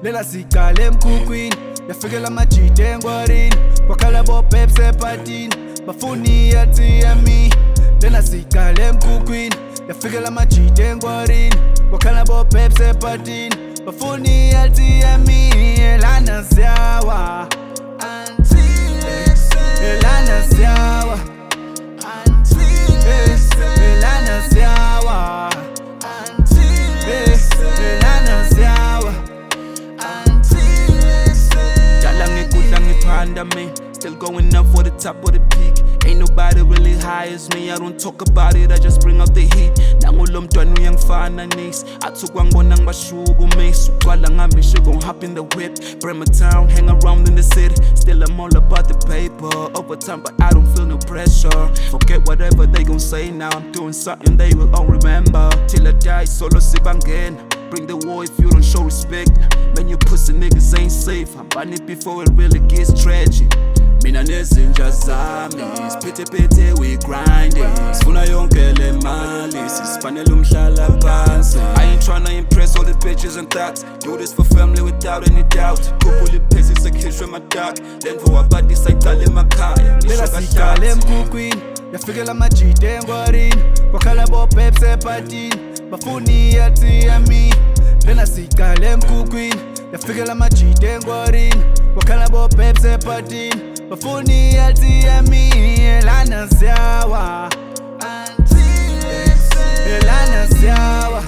Lela sikale mkukwini yafikela majide engwarini kwakhala bopepsi epatini bafuni yathi yami. Lela sikale mkukwini yafikela majide engwarini kwakhala bopepsi epatini bafuni yathi yami. Lana Ziyawa Lana Ziyawa Lana Ziyawa Lana Ziyawa Under me, still going up for the top of the peak. Ain't nobody really high as me. I don't talk about it, I just bring out the heat. Nangulo mntwana uyangifana nisi athukwa ngibona ngibashukume suqala ngamisho gon hop in the whip. Bremer town, hang around in the city. Still I'm all about the paper. Overtime, but I don't feel no pressure. Forget whatever they gon say now. I'm doing something they will all remember. Till I die, solo sibangena. Bring the war if you don't show respect. Man, you pussy niggas ain't safe. I'm buying it before it really gets tragic. Mina nezinja zami siphethe we grinding. Sifuna yonke le mali sisifanele umhlala phansi. I ain't tryna impress all the bitches and that. Do this for family without any doubt. Khuphula iphesi sekhishwe madak. Then for abadi sayiqala emakhaya. Lela sikale emkhukwini yafikela majide engwarini kwakhala bopepsi epatini bafuni yathi yami. Lela sikale emkhukwini yafikela majide engwarini kwakhala bopepsi epatini bafuni yathi yami. Lana Ziyawa Lana Ziyawa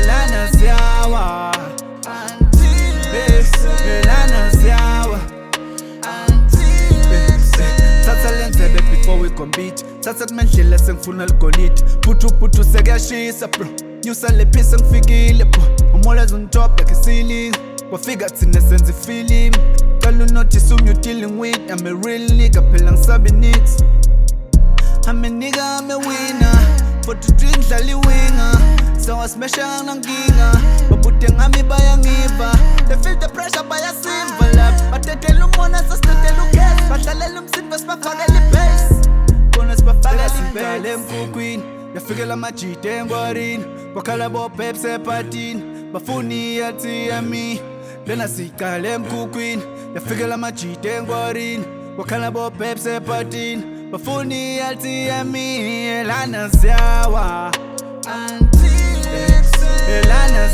Lana Ziyawa Lana Ziyawa. Thatha lenzebe before we compete. Thatha kumendlela sengifuna ligolide. Phuthu sekuyashisa bro. Nyusa lephisa ngifikile bro. Umola on top like a ceiling. Wafika thina senza ifilm. Kalu notice who you dealing with. I'm a real nigga phela ngisabi needs. I'm a nigga, I'm a winner. For the dream dlala iwinga. So I smash nginga. Babute ngami bayangiva. They feel the pressure bayasimva lap. Batetela umona sasitetela ugas. Badlalela umsindo sibafakela ibass. Bona sibafakela ibass emkhukwini yafikela majide engwarini kwakhala bopepsi epatini bafuni yathi yami. Lena sikale emkhukwini yafikela majide engwarini kwakhala bopepsi epatini bafuni yathi yami. Lana Ziyawa Lana